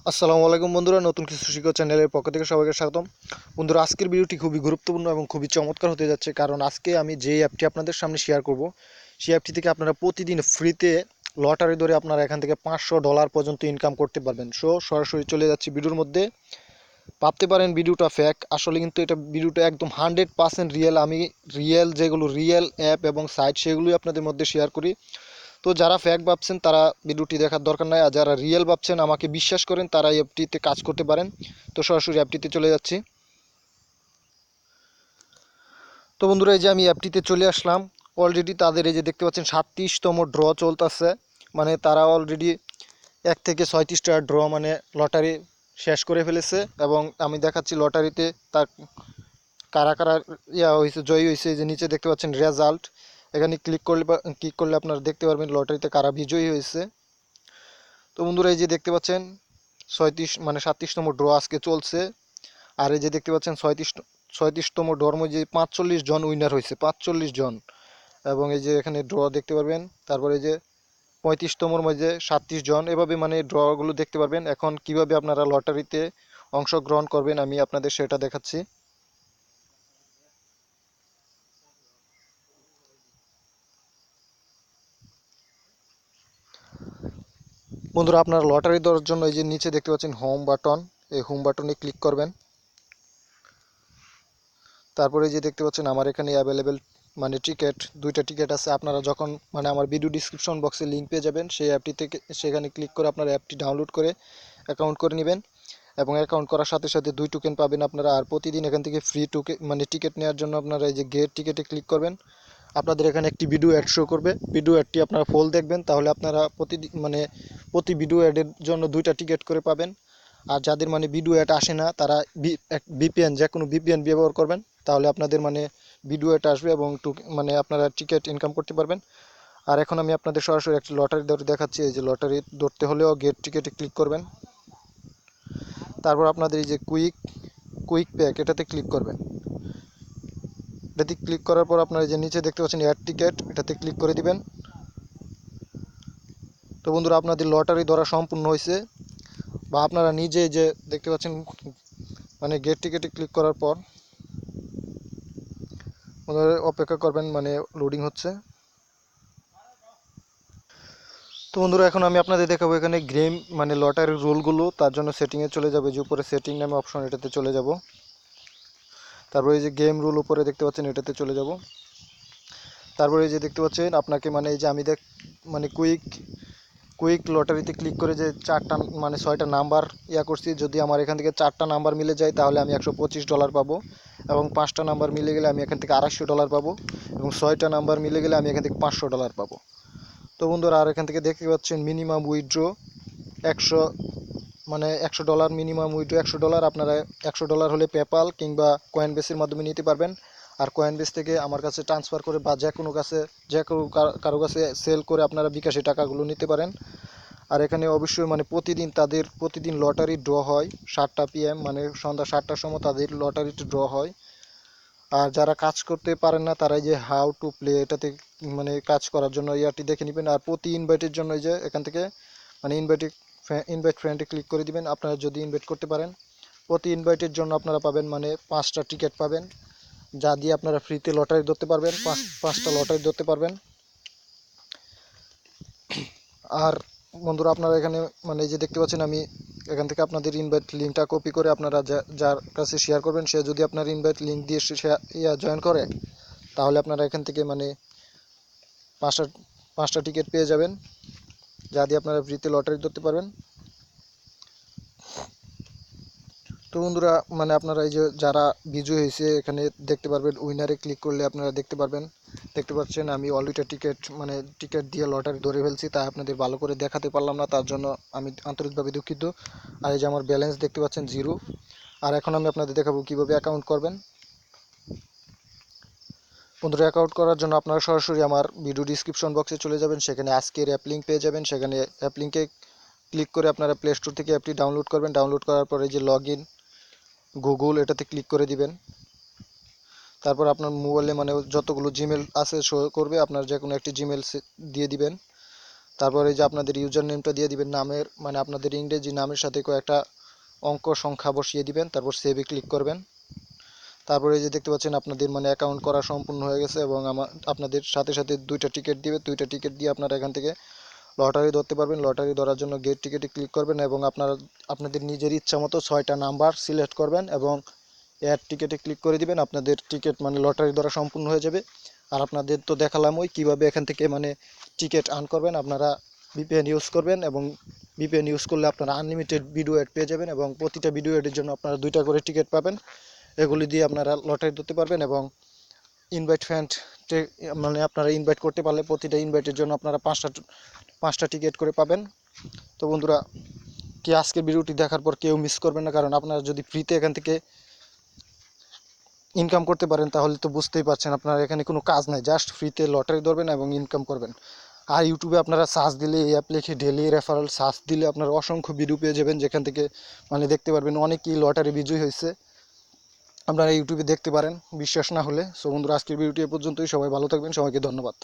আসসালামু আলাইকুম বন্ধুরা, নতুন কিছু শিক্ষা চ্যানেলের পক্ষ থেকে সবাইকে স্বাগতম। বন্ধুরা, আজকের ভিডিওটি খুবই গুরুত্বপূর্ণ এবং খুবই চমৎকার হতে যাচ্ছে, কারণ আজকে আমি যে অ্যাপটি আপনাদের সামনে শেয়ার করব, সেই অ্যাপটি থেকে আপনারা প্রতিদিন ফ্রিতে লটারি ধরে আপনারা এখান থেকে $500 পর্যন্ত ইনকাম করতে পারবেন। সরাসরি চলে যাচ্ছি ভিডিওর মধ্যে। ভাবতে পারেন ভিডিওটা ফেক, আসলে কিন্তু এটা ভিডিওটা একদম 100% রিয়েল। আমি যেগুলো রিয়েল অ্যাপ এবং সাইট সেগুলোই আপনাদের মধ্যে শেয়ার করি। তো যারা ফ্যাক ভাবছেন তারা ভিডিওটি দেখার দরকার নাই, আর যারা রিয়েল ভাবছেন আমাকে বিশ্বাস করেন তারা এই অ্যাপটিতে কাজ করতে পারেন। তো সরাসরি অ্যাপটিতে চলে যাচ্ছি। তো বন্ধুরা, এই যে আমি অ্যাপটিতে চলে আসলাম। অলরেডি তাদের এই যে দেখতে পাচ্ছেন 37তম ড্র চলতেছে, মানে তারা অলরেডি 1 থেকে 36টা ড্র মানে লটারি শেষ করে ফেলেছে। এবং আমি দেখাচ্ছি লটারিতে তার কারা কারা হয়েছে, জয়ী হয়েছে। এই যে নিচে দেখতে পাচ্ছেন রেজাল্ট, এখানে ক্লিক করলে আপনারা দেখতে পারবেন লটারিতে কারা বিজয়ী হয়েছে। তো বন্ধুরা, এই যে দেখতে পাচ্ছেন 37তম ড্র আজকে চলছে। আর এই যে দেখতে পাচ্ছেন 37তম ড্রর মধ্যে 45 জন উইনার হয়েছে, 45 জন। এবং এই যে এখানে ড্র দেখতে পারবেন। তারপরে এই যে 35তমর মধ্যে 37 জন, এভাবে মানে ড্রগুলো দেখতে পারবেন। এখন কিভাবে আপনারা লটারিতে অংশগ্রহণ করবেন আমি আপনাদের সেটা দেখাচ্ছি। বন্ধুরা, আপনারা লটারি দেওয়ার জন্য এই যে নিচে দেখতে পাচ্ছেন হোম বাটন, এই হোম বাটনে ক্লিক করবেন। তারপরে যে দেখতে পাচ্ছেন আমার এখানে অ্যাভেলেবেল মানে দুইটা টিকিট আছে। আপনারা যখন মানে আমার ভিডিও ডিসক্রিপশন বক্সে লিঙ্ক পেয়ে যাবেন, সেই অ্যাপটি থেকে সেখানে ক্লিক করে আপনারা অ্যাপটি ডাউনলোড করে অ্যাকাউন্ট করে নেবেন। এবং অ্যাকাউন্ট করার সাথে সাথে 2 টোকেন পাবেন আপনারা। আর প্রতিদিন এখান থেকে ফ্রি টোকেন মানে টিকিট নেওয়ার জন্য আপনারা এই যে গেট টিকিটে ক্লিক করবেন। আপনাদের এখানে একটি ভিডিও অ্যাড শো করবে, ভিডিও অ্যাডটি আপনারা ফুল দেখবেন, তাহলে আপনারা প্রতিদিন মানে প্রতি ভিডিও অ্যাডের জন্য 2টা টিকিট করে পাবেন। আর যাদের মানে ভিডিও অ্যাড আসে না তারা ভিপিএন, যে কোনো ভিপিএন ব্যবহার করবেন, তাহলে আপনাদের মানে ভিডিও অ্যাড আসবে এবং মানে আপনারা টিকিট ইনকাম করতে পারবেন। আর এখন আমি আপনাদের সরাসরি একটি লটারি ধরে দেখাচ্ছি। এই যে লটারি ধরতে হলেও গেট টিকিটে ক্লিক করবেন। তারপর আপনাদের এই যে কুইক প্যাক, এটাতে ক্লিক করবেন। এটাতে ক্লিক করার পর আপনারা যে নিচে দেখতে পাচ্ছেন অ্যাড টিকিট, এটাতে ক্লিক করে দিবেন। তো বন্ধুরা, আপনাদের লটারি ধরা সম্পূর্ণ হয়েছে। বা আপনারা নিজে যে দেখতে পাচ্ছেন মানে গেট টিকিটে ক্লিক করার পর অপেক্ষা করবেন, মানে লোডিং হচ্ছে। তো বন্ধুরা, এখন আমি আপনাদের দেখাবো এখানে গেম মানে লটারির রুলগুলো। তার জন্য সেটিংয়ে চলে যাবে, যে উপরে সেটিং নামে অপশন, এটাতে চলে যাব। তারপরে এই যে গেম রুল উপরে দেখতে পাচ্ছেন, এটাতে চলে যাব। তারপরে এই যে দেখতে পাচ্ছেন আপনাকে মানে এই যে আমি মানে কুইক লটারিতে ক্লিক করে যে 4টা মানে 6টা নাম্বার করছি। যদি আমার এখান থেকে 4টা নাম্বার মিলে যায় তাহলে আমি $125 পাবো। এবং 5টা নাম্বার মিলে গেলে আমি এখান থেকে $250 পাবো। এবং 6টা নাম্বার মিলে গেলে আমি এখান থেকে $500 পাবো। তো বন্ধুরা, আর এখান থেকে দেখতে পাচ্ছেন মিনিমাম উইথড্র 100, মানে $100 মিনিমাম উইথড্র $100। আপনারা $100 হলে পেপাল কিংবা কয়েনবেসের মাধ্যমে নিতে পারবেন। আর কয়েনবেস থেকে আমার কাছে ট্রান্সফার করে বা যে কোনো কারো কাছে সেল করে আপনারা বিকাশে টাকাগুলো নিতে পারেন। আর এখানে অবশ্যই মানে প্রতিদিন লটারি ড্র হয় 7টা PM, মানে সন্ধ্যা 7টার সময় তাদের লটারিতে ড্র হয়। আর যারা কাজ করতে পারেন না তারা এই যে হাউ টু প্লে, এটাতে মানে কাজ করার জন্য ইয়ারটি দেখে নেবেন। আর প্রতি ইনভাইটের জন্য এই যে এখান থেকে মানে ইনভাইট ফ্রেন্ডে ক্লিক করে দিবেন, আপনারা যদি ইনভাইট করতে পারেন। প্রতি ইনভাইটের জন্য আপনারা পাবেন মানে 5টা টিকিট পাবেন, যা দিয়ে আপনারা ফ্রিতে লটারি ধরতে পারবেন, পাঁচটা লটারি ধরতে পারবেন। আর বন্ধুরা, আপনারা এখানে মানে এই যে দেখতে পাচ্ছেন আমি এখান থেকে আপনাদের ইনভাইট লিঙ্কটা কপি করে আপনারা যার কাছে শেয়ার করবেন, সে যদি আপনার ইনভাইট লিঙ্ক দিয়ে জয়েন করে, তাহলে আপনারা এখান থেকে মানে পাঁচটা পাঁচটা টিকিট পেয়ে যাবেন, যা দিয়ে আপনারা ফ্রিতে লটারি ধরতে পারবেন। তো বন্ধুরা, মানে আপনারা এই যে যারা বিজয়ী হয়েছে এখানে দেখতে পারবেন, উইনারে ক্লিক করলে আপনারা দেখতে পাচ্ছেন আমি অলরেডি টিকিট দিয়ে লটারি ধরে ফেলছি, তাই আপনাদের ভালো করে দেখাতে পারলাম না, তার জন্য আমি আন্তরিকভাবে দুঃখিত। আর এই যে আমার ব্যালেন্স দেখতে পাচ্ছেন 0। আর এখন আমি আপনাদের দেখাবো কিভাবে অ্যাকাউন্ট করবেন। বন্ধুরা, অ্যাকাউন্ট করার জন্য আপনারা সরাসরি আমার ভিডিও ডিসক্রিপশন বক্সে চলে যাবেন, সেখানে আজকের অ্যাপ লিঙ্ক পেয়ে যাবেন। সেখানে অ্যাপ লিঙ্কে ক্লিক করে আপনারা প্লে স্টোর থেকে অ্যাপটি ডাউনলোড করবেন। ডাউনলোড করার পরে যে লগ ইন গুগল, এটাতে ক্লিক করে দিবেন। তারপর আপনার মোবাইলে মানে যতগুলো জিমেল আছে শো করবে, আপনার যে কোনো একটি জিমেল দিয়ে দিবেন। তারপরে এই যে আপনাদের ইউজার নেমটা দিয়ে দিবেন, নামের মানে আপনাদের ইংরেজি নামের সাথে কয়েকটা অঙ্ক সংখ্যা বসিয়ে দিবেন, তারপর সেভে ক্লিক করবেন। তারপরে এই যে দেখতে পাচ্ছেন আপনাদের মানে অ্যাকাউন্ট করা সম্পূর্ণ হয়ে গেছে, এবং আপনাদের সাথে সাথে 2টা টিকিট দিবে। 2টা টিকিট দিয়ে আপনারা এখান থেকে লটারি ধরতে পারবেন। লটারি ধরার জন্য গেট টিকিটে ক্লিক করবেন এবং আপনারা আপনাদের নিজের ইচ্ছা মতো 6টা নাম্বার সিলেক্ট করবেন এবং অ্যাড টিকিটে ক্লিক করে দিবেন। আপনাদের টিকিট মানে লটারি ধরা সম্পূর্ণ হয়ে যাবে। আর আপনাদের তো দেখালাম ওই কীভাবে এখান থেকে মানে টিকিট আর্ন করবেন। আপনারা ভিপিএন ইউজ করবেন এবং ভিপিএন ইউজ করলে আপনারা আনলিমিটেড ভিডিও অ্যাড পেয়ে যাবেন এবং প্রতিটা ভিডিও অ্যাডের জন্য আপনারা 2টা করে টিকিট পাবেন। এগুলি দিয়ে আপনারা লটারি ধরতে পারবেন এবং ইনভাইট ফ্রেন্ড মানে আপনারা ইনভাইট করতে পারলে প্রতিটা ইনভাইটের জন্য আপনারা 5টা টিকিট করে পাবেন। তো বন্ধুরা, কি আজকের ভিডিওটি দেখার পর কেউ মিস করবেন না, কারণ আপনারা যদি ফ্রিতে এখান থেকে ইনকাম করতে পারেন তাহলে তো বুঝতেই পারছেন আপনারা এখানে কোনো কাজ নাই, জাস্ট ফ্রিতে লটারি ধরবেন এবং ইনকাম করবেন। আর ইউটিউবে আপনারা সার্চ দিলে এই অ্যাপ লিখে ডেলি রেফারেল সার্চ দিলে আপনারা অসংখ্য ভিডিও পেয়ে যাবেন, যেখান থেকে মানে দেখতে পারবেন অনেকেই লটারি বিজয়ী হয়েছে। আপনারা ইউটিউবে দেখতে পারেন বিশ্বাস না হলে। সো বন্ধুরা, আজকের ভিডিওটি এ পর্যন্তই। সবাই ভালো থাকবেন, সবাইকে ধন্যবাদ।